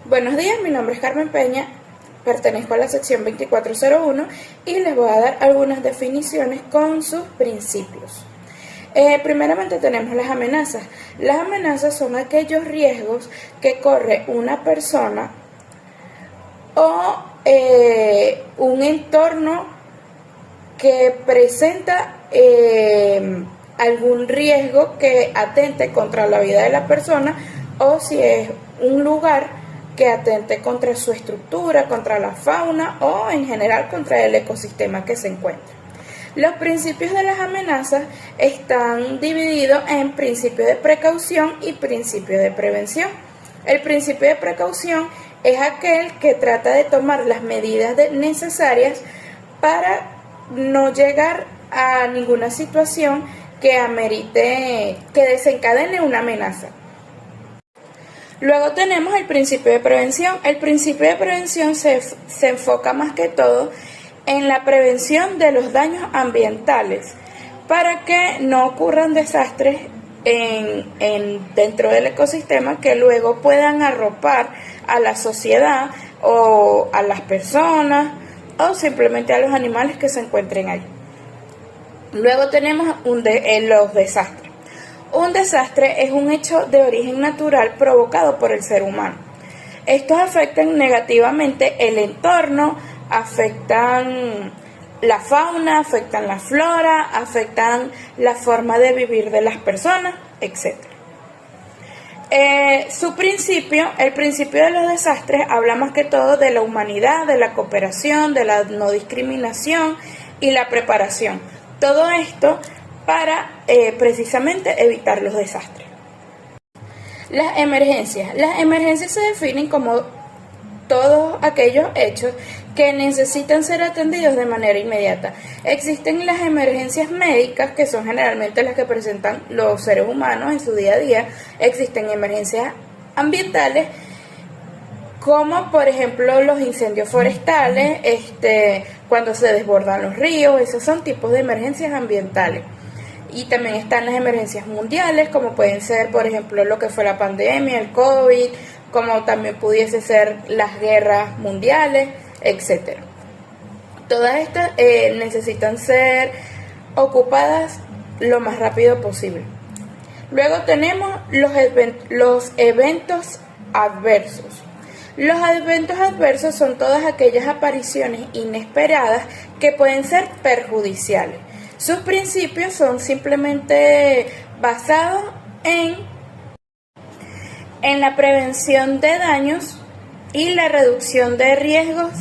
Buenos días, mi nombre es Carmen Peña, pertenezco a la sección 2401 y les voy a dar algunas definiciones con sus principios. Primeramente tenemos las amenazas. Las amenazas son aquellos riesgos que corre una persona o un entorno que presenta algún riesgo que atente contra la vida de la persona, o si es un lugar que atente contra su estructura, contra la fauna o en general contra el ecosistema que se encuentra. Los principios de las amenazas están divididos en principio de precaución y principio de prevención. El principio de precaución es aquel que trata de tomar las medidas necesarias para no llegar a ninguna situación que amerite, que desencadene una amenaza. Luego tenemos el principio de prevención. El principio de prevención se enfoca más que todo en la prevención de los daños ambientales para que no ocurran desastres dentro del ecosistema que luego puedan arropar a la sociedad o a las personas o simplemente a los animales que se encuentren ahí. Luego tenemos los desastres. Un desastre es un hecho de origen natural provocado por el ser humano. Estos afectan negativamente el entorno, afectan la fauna, afectan la flora, afectan la forma de vivir de las personas, etc. El principio de los desastres habla más que todo de la humanidad, de la cooperación, de la no discriminación y la preparación. Todo esto para precisamente evitar los desastres. Las emergencias se definen como todos aquellos hechos que necesitan ser atendidos de manera inmediata. Existen las emergencias médicas, que son generalmente las que presentan los seres humanos en su día a día. Existen emergencias ambientales, como por ejemplo los incendios forestales, cuando se desbordan los ríos. Esos son tipos de emergencias ambientales. Y también están las emergencias mundiales, como pueden ser, por ejemplo, lo que fue la pandemia, el COVID, como también pudiese ser las guerras mundiales, etc. Todas estas necesitan ser ocupadas lo más rápido posible. Luego tenemos los eventos adversos. Los eventos adversos son todas aquellas apariciones inesperadas que pueden ser perjudiciales. Sus principios son simplemente basados en la prevención de daños y la reducción de riesgos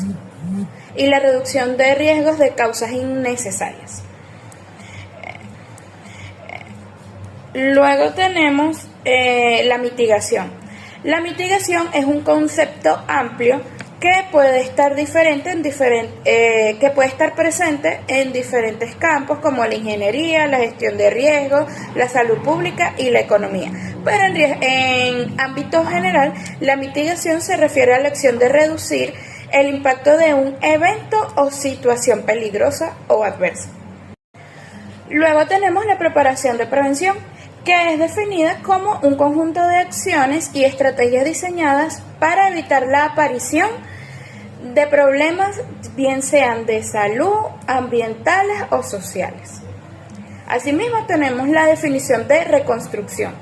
de causas innecesarias. Luego tenemos la mitigación. La mitigación es un concepto amplio que puede estar que puede estar presente en diferentes campos, como la ingeniería, la gestión de riesgos, la salud pública y la economía. Pero en ámbito general, la mitigación se refiere a la acción de reducir el impacto de un evento o situación peligrosa o adversa. Luego tenemos la preparación de prevención, que es definida como un conjunto de acciones y estrategias diseñadas para evitar la aparición de problemas, bien sean de salud, ambientales o sociales. Asimismo, tenemos la definición de reconstrucción.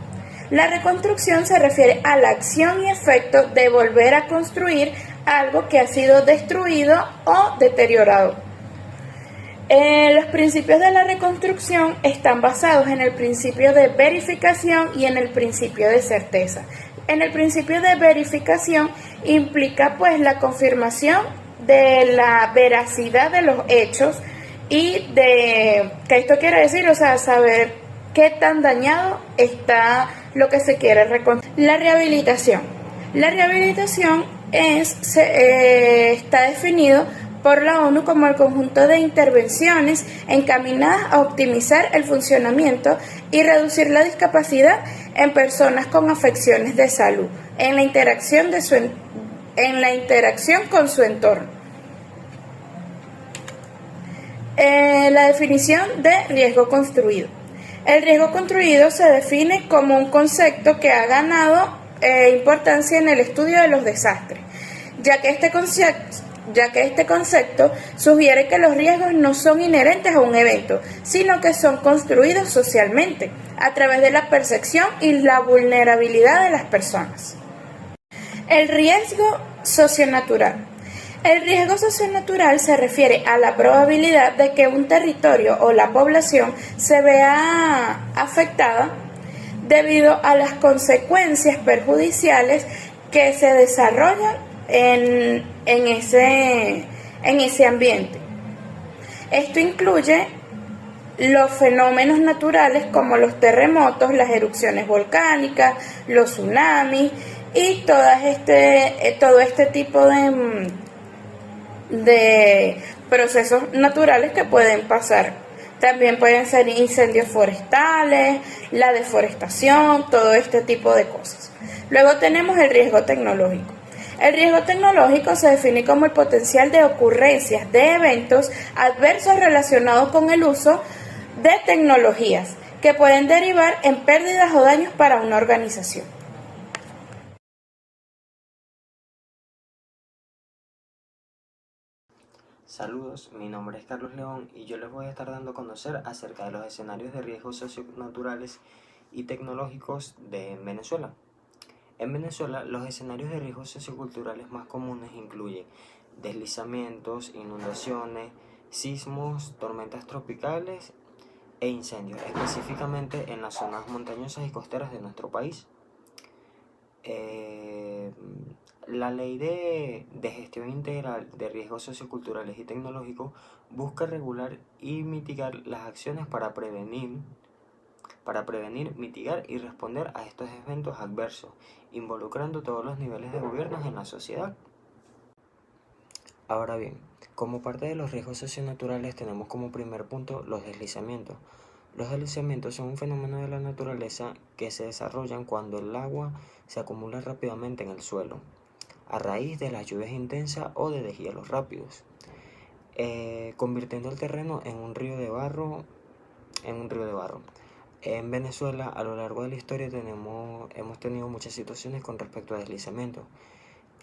La reconstrucción se refiere a la acción y efecto de volver a construir algo que ha sido destruido o deteriorado. Los principios de la reconstrucción están basados en el principio de verificación y en el principio de certeza. En el principio de verificación implica pues la confirmación de la veracidad de los hechos y de qué esto quiere decir, o sea, saber qué tan dañado está lo que se quiere reconstruir. La rehabilitación. La rehabilitación está definido por la ONU como el conjunto de intervenciones encaminadas a optimizar el funcionamiento y reducir la discapacidad en personas con afecciones de salud, en la interacción con su entorno. La definición de riesgo construido. El riesgo construido se define como un concepto que ha ganado importancia en el estudio de los desastres, ya que este concepto sugiere que los riesgos no son inherentes a un evento, sino que son construidos socialmente, a través de la percepción y la vulnerabilidad de las personas. El riesgo socionatural. El riesgo socionatural se refiere a la probabilidad de que un territorio o la población se vea afectada debido a las consecuencias perjudiciales que se desarrollan en ese ambiente. Esto incluye los fenómenos naturales como los terremotos, las erupciones volcánicas, los tsunamis y todo este tipo de procesos naturales que pueden pasar. También pueden ser incendios forestales, la deforestación, todo este tipo de cosas. Luego tenemos el riesgo tecnológico. El riesgo tecnológico se define como el potencial de ocurrencias de eventos adversos relacionados con el uso de tecnologías que pueden derivar en pérdidas o daños para una organización. Saludos, mi nombre es Carlos León y yo les voy a estar dando a conocer acerca de los escenarios de riesgos socionaturales y tecnológicos de Venezuela. En Venezuela, los escenarios de riesgos socioculturales más comunes incluyen deslizamientos, inundaciones, sismos, tormentas tropicales e incendios, específicamente en las zonas montañosas y costeras de nuestro país. La Ley de Gestión Integral de Riesgos Socioculturales y Tecnológicos busca regular y mitigar las acciones para prevenir, mitigar y responder a estos eventos adversos, involucrando todos los niveles de gobiernos en la sociedad. Ahora bien, como parte de los riesgos socionaturales tenemos como primer punto los deslizamientos. Los deslizamientos son un fenómeno de la naturaleza que se desarrollan cuando el agua se acumula rápidamente en el suelo, a raíz de las lluvias intensas o de deshielos rápidos, convirtiendo el terreno en un río de barro. En Venezuela, a lo largo de la historia, hemos tenido muchas situaciones con respecto a deslizamientos.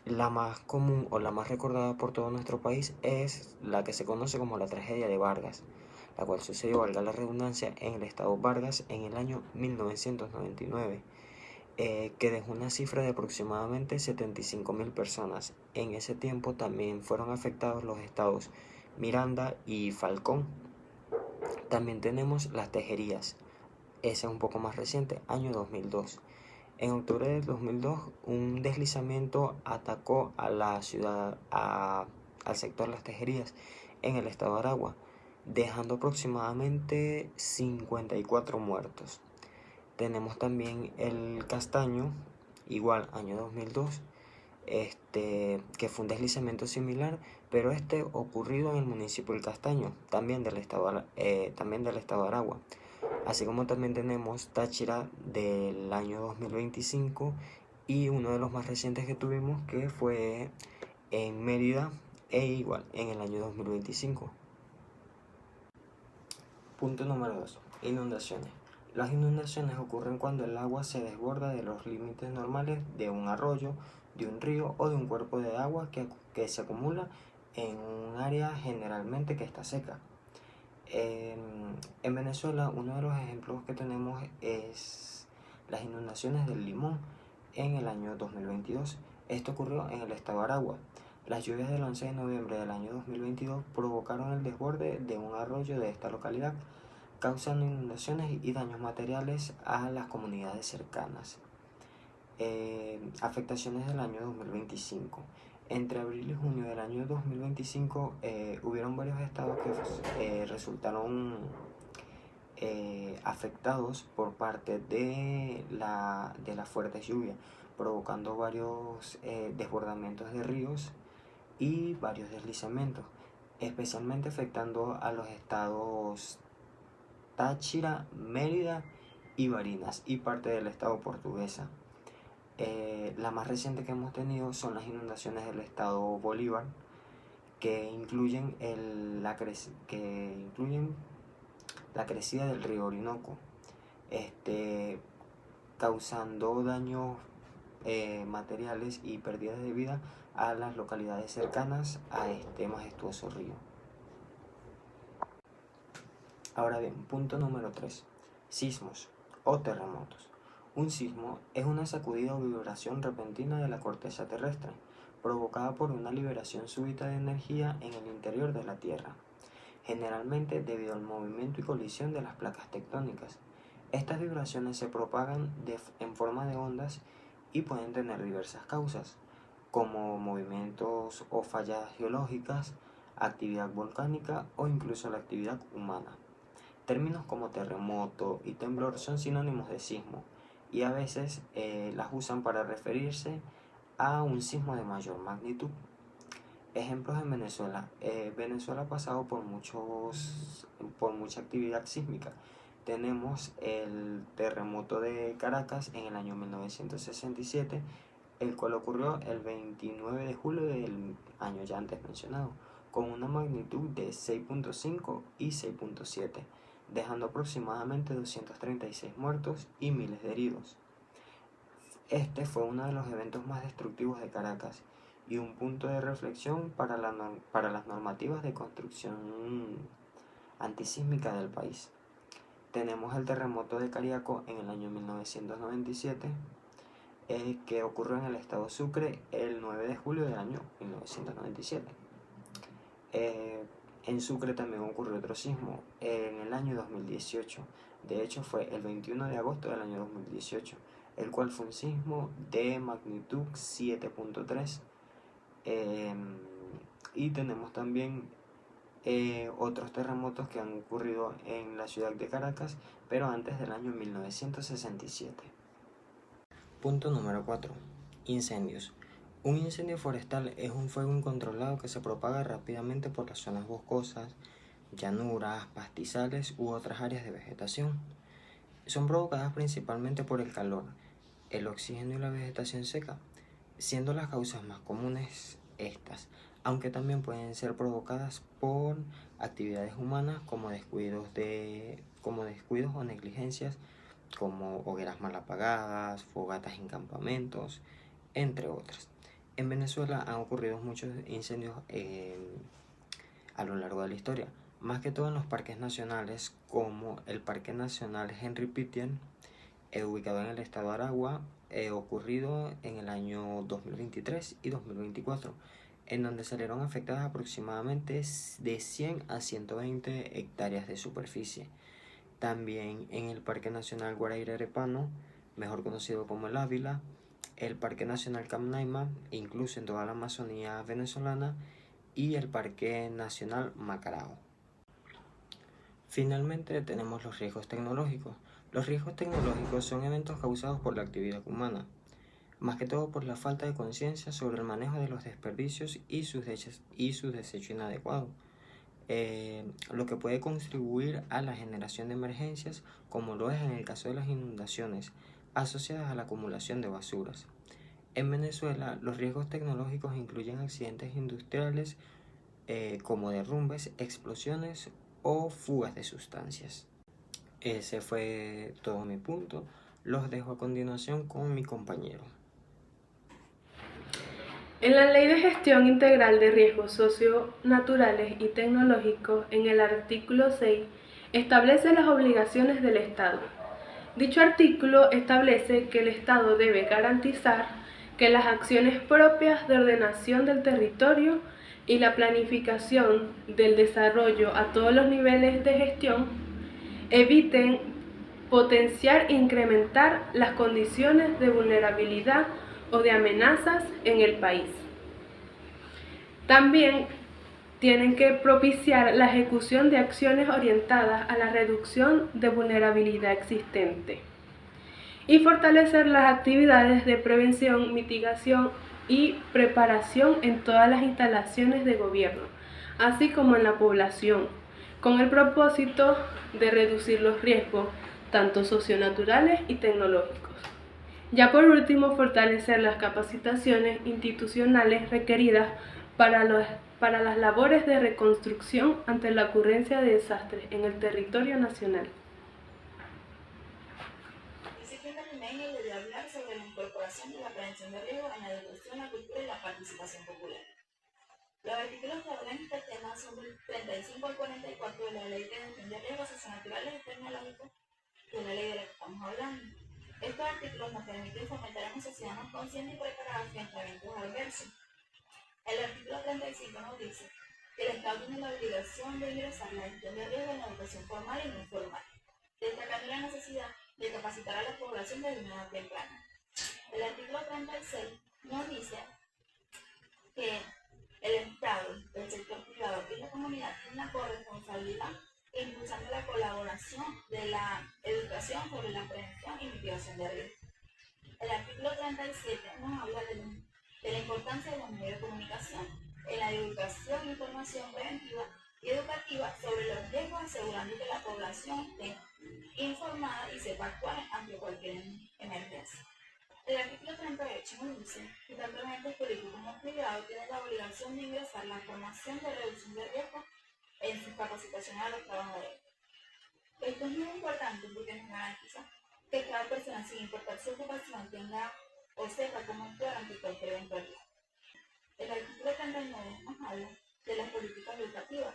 La más común o la más recordada por todo nuestro país es la que se conoce como la tragedia de Vargas, la cual sucedió, valga la redundancia, en el estado Vargas en el año 1999, que dejó una cifra de aproximadamente 75.000 personas. En ese tiempo también fueron afectados los estados Miranda y Falcón. También tenemos las tejerías, esa es un poco más reciente, año 2002. En octubre del 2002, un deslizamiento atacó a la ciudad, al sector Las Tejerías, en el estado de Aragua, dejando aproximadamente 54 muertos. Tenemos también el Castaño, igual año 2002, que fue un deslizamiento similar, pero ocurrido en el municipio del Castaño, también del estado de Aragua. Así como también tenemos Táchira del año 2025 y uno de los más recientes que tuvimos que fue en Mérida e igual en el año 2025. Punto número 2. Inundaciones. Las inundaciones ocurren cuando el agua se desborda de los límites normales de un arroyo, de un río o de un cuerpo de agua que se acumula en un área generalmente que está seca. En Venezuela, uno de los ejemplos que tenemos es las inundaciones del Limón en el año 2022. Esto ocurrió en el estado de Aragua. Las lluvias del 11 de noviembre del año 2022 provocaron el desborde de un arroyo de esta localidad, causando inundaciones y daños materiales a las comunidades cercanas. Afectaciones del año 2025. Entre abril y junio del año 2025 hubieron varios estados que resultaron afectados por parte de las fuertes lluvias, provocando varios desbordamientos de ríos y varios deslizamientos, especialmente afectando a los estados Táchira, Mérida y Barinas y parte del estado Portuguesa. La más reciente que hemos tenido son las inundaciones del estado Bolívar, que incluyen la crecida del río Orinoco, causando daños materiales y pérdidas de vida a las localidades cercanas a este majestuoso río. Ahora bien, punto número 3. Sismos o terremotos. Un sismo es una sacudida o vibración repentina de la corteza terrestre, provocada por una liberación súbita de energía en el interior de la Tierra, generalmente debido al movimiento y colisión de las placas tectónicas. Estas vibraciones se propagan en forma de ondas y pueden tener diversas causas, como movimientos o fallas geológicas, actividad volcánica o incluso la actividad humana. Términos como terremoto y temblor son sinónimos de sismo y a veces las usan para referirse a un sismo de mayor magnitud. Ejemplos en Venezuela. Venezuela ha pasado por mucha actividad sísmica. Tenemos el terremoto de Caracas en el año 1967, el cual ocurrió el 29 de julio del año ya antes mencionado, con una magnitud de 6.5 y 6.7, dejando aproximadamente 236 muertos y miles de heridos. Este fue uno de los eventos más destructivos de Caracas y un punto de reflexión para las normativas de construcción antisísmica del país. Tenemos el terremoto de Cariaco en el año 1997, que ocurrió en el estado Sucre el 9 de julio del año 1997. En Sucre también ocurrió otro sismo en el año 2018. De hecho, fue el 21 de agosto del año 2018, el cual fue un sismo de magnitud 7.3. Y tenemos también otros terremotos que han ocurrido en la ciudad de Caracas, pero antes del año 1967. Punto número 4. Incendios. Un incendio forestal es un fuego incontrolado que se propaga rápidamente por las zonas boscosas, llanuras, pastizales u otras áreas de vegetación. Son provocadas principalmente por el calor, el oxígeno y la vegetación seca, siendo las causas más comunes estas, aunque también pueden ser provocadas por actividades humanas como descuidos o negligencias, como hogueras mal apagadas, fogatas en campamentos, entre otras. En Venezuela han ocurrido muchos incendios a lo largo de la historia, más que todo en los parques nacionales, como el Parque Nacional Henry Pittier, ubicado en el estado de Aragua, ocurrido en el año 2023 y 2024, en donde salieron afectadas aproximadamente de 100 a 120 hectáreas de superficie. También en el Parque Nacional Guaraíra Arepano, mejor conocido como el Ávila, el Parque Nacional Canaima, incluso en toda la Amazonía venezolana, y el Parque Nacional Macarao. Finalmente tenemos los riesgos tecnológicos. Los riesgos tecnológicos son eventos causados por la actividad humana, más que todo por la falta de conciencia sobre el manejo de los desperdicios y sus desechos inadecuados, lo que puede contribuir a la generación de emergencias, como lo es en el caso de las inundaciones asociadas a la acumulación de basuras. En Venezuela, los riesgos tecnológicos incluyen accidentes industriales como derrumbes, explosiones o fugas de sustancias. Ese fue todo mi punto. Los dejo a continuación con mi compañero. En la Ley de Gestión Integral de Riesgos Socionaturales y Tecnológicos, en el artículo 6, establece las obligaciones del Estado. Dicho artículo establece que el Estado debe garantizar que las acciones propias de ordenación del territorio y la planificación del desarrollo a todos los niveles de gestión eviten potenciar e incrementar las condiciones de vulnerabilidad o de amenazas en el país. También tienen que propiciar la ejecución de acciones orientadas a la reducción de vulnerabilidad existente y fortalecer las actividades de prevención, mitigación y preparación en todas las instalaciones de gobierno, así como en la población, con el propósito de reducir los riesgos, tanto socionaturales y tecnológicos. Ya por último, fortalecer las capacitaciones institucionales requeridas para las labores de reconstrucción ante la ocurrencia de desastres en el territorio nacional. Rimeño le dio a hablar sobre la incorporación de la prevención de riesgos en la educación, la cultura y la participación popular. Los artículos que hablan de este tema son del 35 al 44 de la Ley de Prevención de Riesgos Socionaturales y Tecnológicos, que es la ley de la que estamos hablando. Estos artículos nos permiten fomentar una sociedad más consciente y preparada frente a eventos adversos. El artículo 35 nos dice que el Estado tiene la obligación de ingresar la gestión de riesgos en la educación formal y no informal, destacando la necesidad de capacitar a la población desde una edad temprana. El artículo 36 nos dice que el Estado, el sector privado y la comunidad tienen la corresponsabilidad impulsando la colaboración de la educación sobre la prevención y mitigación de riesgos. El artículo 37 nos habla de la importancia de los medios de comunicación en la divulgación e información preventiva y educativa sobre los riesgos, asegurando que la población esté informada y sepa actuar ante cualquier emergencia. El artículo 38 nos dice que tanto los entes públicos como privados tienen la obligación de ingresar la formación de reducción de riesgos en sus capacitaciones a los trabajadores. Esto es muy importante porque nos garantiza que cada persona, sin importar su ocupación, tenga o sepa cómo actuar ante cualquier eventualidad. El artículo 39 nos habla de las políticas educativas.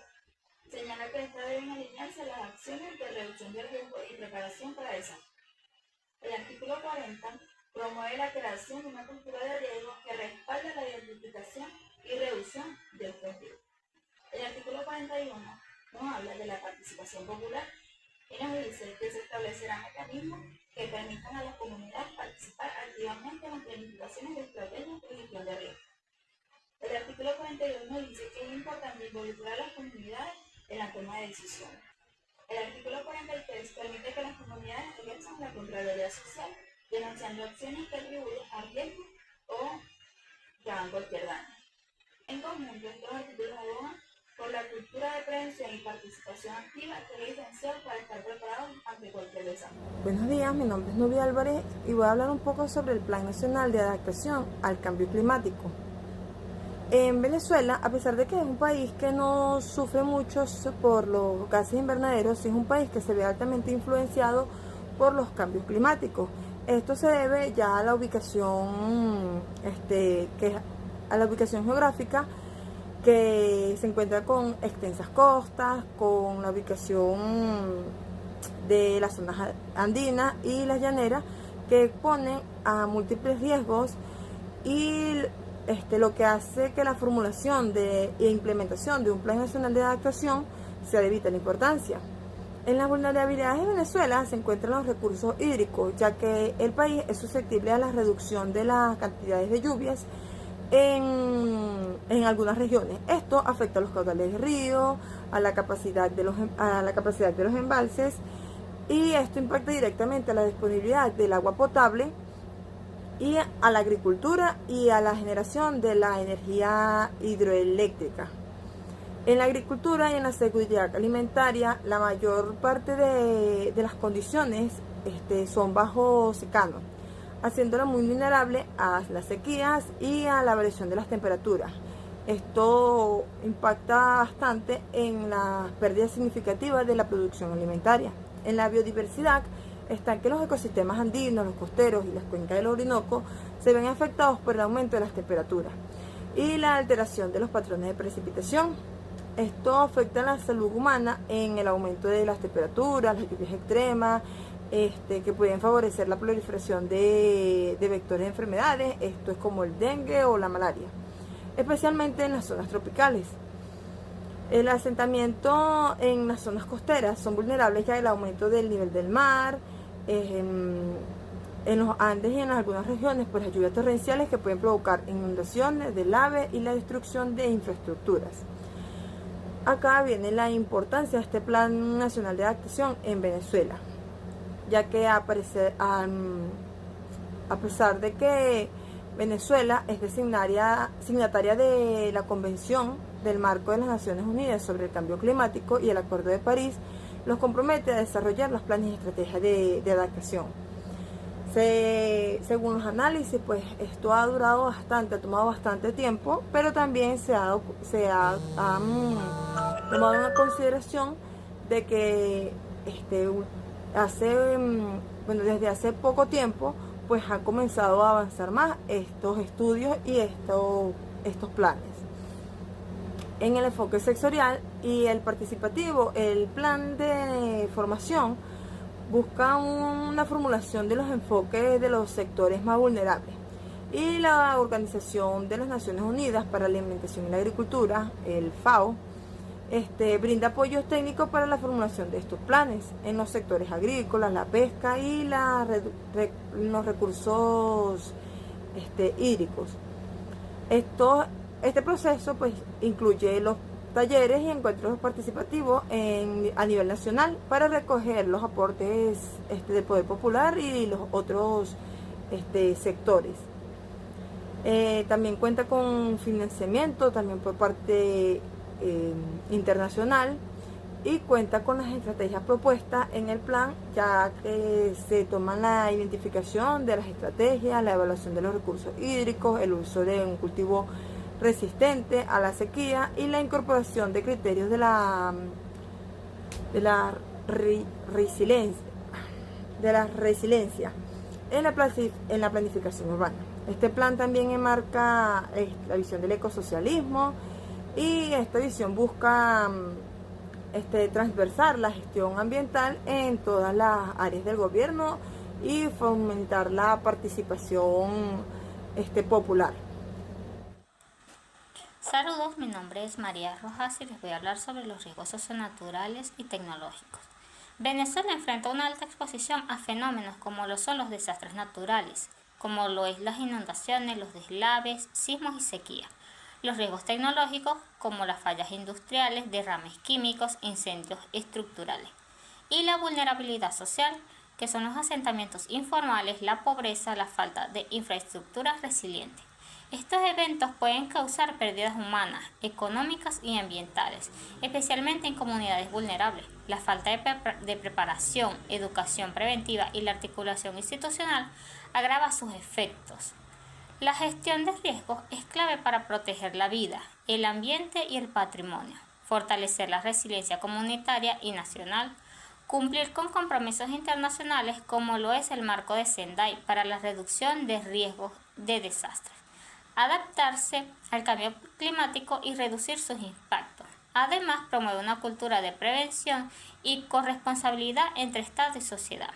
Señala que estas deben alinearse a las acciones de reducción de riesgo y preparación para esa. El artículo 40 promueve la creación de una cultura de riesgo que respalda la identificación y reducción de estos riesgos. El artículo 41 nos habla de la participación popular y nos dice que se establecerán mecanismos que permitan a las comunidades participar activamente en las planificaciones de estrategias de gestión de riesgo. El artículo 42 nos dice que es importante involucrar a las comunidades en la toma de decisiones. El artículo 43 permite que las comunidades ejerzan la contraloría social, denunciando acciones que atribuyen a riesgo o que hagan cualquier daño. En conjunto, estos artículos abogan por la cultura de prevención y participación activa, que es esencial para estar preparados ante cualquier desastre. Buenos días, mi nombre es Nubia Álvarez y voy a hablar un poco sobre el Plan Nacional de Adaptación al Cambio Climático. En Venezuela, a pesar de que es un país que no sufre mucho por los gases invernaderos, sí es un país que se ve altamente influenciado por los cambios climáticos. Esto se debe ya a la ubicación, a la ubicación geográfica, que se encuentra con extensas costas, con la ubicación de las zonas andinas y las llaneras, que exponen a múltiples riesgos y lo que hace que la formulación e implementación de un Plan Nacional de Adaptación sea de vital importancia. En las vulnerabilidades de Venezuela se encuentran los recursos hídricos, ya que el país es susceptible a la reducción de las cantidades de lluvias en algunas regiones. Esto afecta a los caudales de ríos, a la capacidad de los embalses, y esto impacta directamente a la disponibilidad del agua potable y a la agricultura y a la generación de la energía hidroeléctrica. En la agricultura y en la seguridad alimentaria, la mayor parte de las condiciones son bajo secano, haciéndola muy vulnerable a las sequías y a la variación de las temperaturas. Esto impacta bastante en las pérdidas significativas de la producción alimentaria. En la biodiversidad están que los ecosistemas andinos, los costeros y las cuencas del Orinoco se ven afectados por el aumento de las temperaturas y la alteración de los patrones de precipitación. Esto afecta a la salud humana en el aumento de las temperaturas, las lluvias extremas, que pueden favorecer la proliferación de vectores de enfermedades, esto es como el dengue o la malaria, especialmente en las zonas tropicales. El asentamiento en las zonas costeras son vulnerables ya al aumento del nivel del mar, en los Andes y en algunas regiones, pues las lluvias torrenciales que pueden provocar inundaciones, deslaves y la destrucción de infraestructuras. Acá viene la importancia de este Plan Nacional de Adaptación en Venezuela, ya que a pesar de que Venezuela es signataria de la Convención del Marco de las Naciones Unidas sobre el Cambio Climático y el Acuerdo de París, los compromete a desarrollar los planes y estrategias de adaptación. Según los análisis, pues esto ha durado bastante, ha tomado bastante tiempo, pero también se ha tomado en consideración de que hace bueno, desde hace poco tiempo, pues han comenzado a avanzar más estos estudios y estos planes. En el enfoque sectorial y el participativo, el plan de formación busca una formulación de los enfoques de los sectores más vulnerables. Y la Organización de las Naciones Unidas para la Alimentación y la Agricultura, el FAO, brinda apoyos técnicos para la formulación de estos planes en los sectores agrícolas, la pesca y los recursos hídricos. Este proceso pues incluye los talleres y encuentros participativos a nivel nacional para recoger los aportes del poder popular y los otros sectores. También cuenta con financiamiento también por parte internacional y cuenta con las estrategias propuestas en el plan, ya que se toman la identificación de las estrategias, la evaluación de los recursos hídricos, el uso de un cultivo resistente a la sequía y la incorporación de criterios de la resiliencia en la planificación urbana. Este plan también enmarca la visión del ecosocialismo y esta visión busca transversar la gestión ambiental en todas las áreas del gobierno y fomentar la participación popular. Saludos, mi nombre es María Rojas y les voy a hablar sobre los riesgos socionaturales y tecnológicos. Venezuela enfrenta una alta exposición a fenómenos como lo son los desastres naturales, como lo es las inundaciones, los deslaves, sismos y sequía. Los riesgos tecnológicos, como las fallas industriales, derrames químicos, incendios estructurales. Y la vulnerabilidad social, que son los asentamientos informales, la pobreza, la falta de infraestructuras resilientes. Estos eventos pueden causar pérdidas humanas, económicas y ambientales, especialmente en comunidades vulnerables. La falta de preparación, educación preventiva y la articulación institucional agrava sus efectos. La gestión de riesgos es clave para proteger la vida, el ambiente y el patrimonio, fortalecer la resiliencia comunitaria y nacional, cumplir con compromisos internacionales como lo es el Marco de Sendai para la reducción de riesgos de desastres, adaptarse al cambio climático y reducir sus impactos. Además, promueve una cultura de prevención y corresponsabilidad entre Estado y sociedad.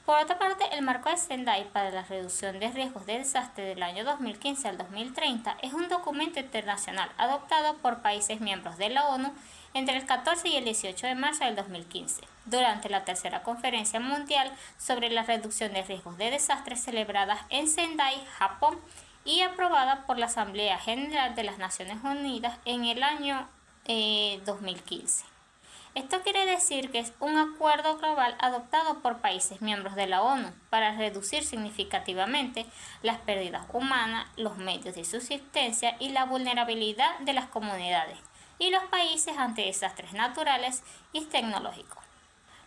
Por otra parte, el Marco de Sendai para la reducción de riesgos de desastre del año 2015 al 2030 es un documento internacional adoptado por países miembros de la ONU entre el 14 y el 18 de marzo del 2015, durante la tercera conferencia mundial sobre la reducción de riesgos de desastres celebrada en Sendai, Japón, y aprobada por la Asamblea General de las Naciones Unidas en el año 2015. Esto quiere decir que es un acuerdo global adoptado por países miembros de la ONU para reducir significativamente las pérdidas humanas, los medios de subsistencia y la vulnerabilidad de las comunidades y los países ante desastres naturales y tecnológicos.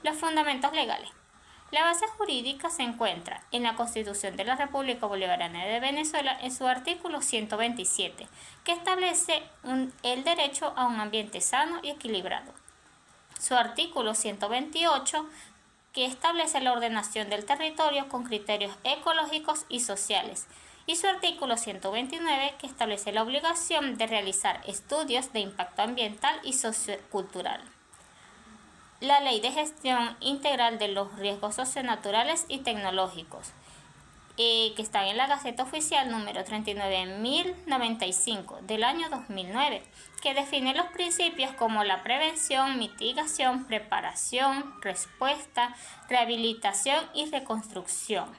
Los fundamentos legales. La base jurídica se encuentra en la Constitución de la República Bolivariana de Venezuela en su artículo 127, que establece el derecho a un ambiente sano y equilibrado. Su artículo 128, que establece la ordenación del territorio con criterios ecológicos y sociales, y su artículo 129, que establece la obligación de realizar estudios de impacto ambiental y sociocultural. La Ley de Gestión Integral de los Riesgos Socionaturales y Tecnológicos, que está en la Gaceta Oficial número 39.095 del año 2009, que define los principios como la prevención, mitigación, preparación, respuesta, rehabilitación y reconstrucción.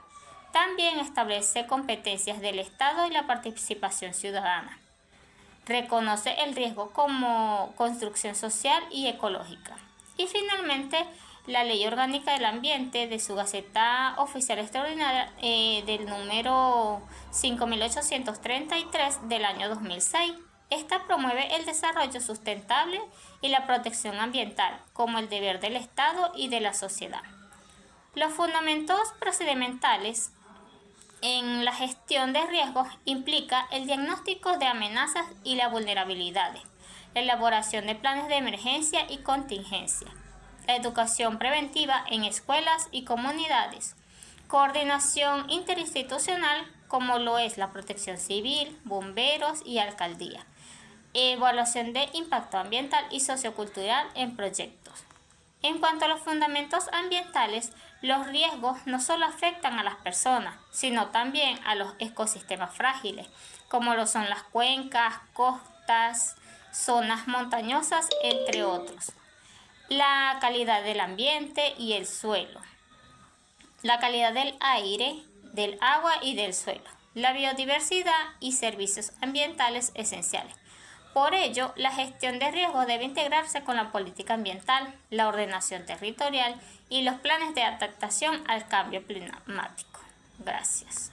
También establece competencias del Estado y la participación ciudadana. Reconoce el riesgo como construcción social y ecológica. Y finalmente, la Ley Orgánica del Ambiente de su Gaceta Oficial Extraordinaria del número 5833 del año 2006. Esta promueve el desarrollo sustentable y la protección ambiental como el deber del Estado y de la sociedad. Los fundamentos procedimentales en la gestión de riesgos implica el diagnóstico de amenazas y las vulnerabilidades, la elaboración de planes de emergencia y contingencia, la educación preventiva en escuelas y comunidades, coordinación interinstitucional como lo es la protección civil, bomberos y alcaldía, evaluación de impacto ambiental y sociocultural en proyectos. En cuanto a los fundamentos ambientales, los riesgos no solo afectan a las personas, sino también a los ecosistemas frágiles, como lo son las cuencas, costas, zonas montañosas, entre otros. La calidad del ambiente y el suelo. La calidad del aire, del agua y del suelo. La biodiversidad y servicios ambientales esenciales. Por ello, la gestión de riesgos debe integrarse con la política ambiental, la ordenación territorial y los planes de adaptación al cambio climático. Gracias.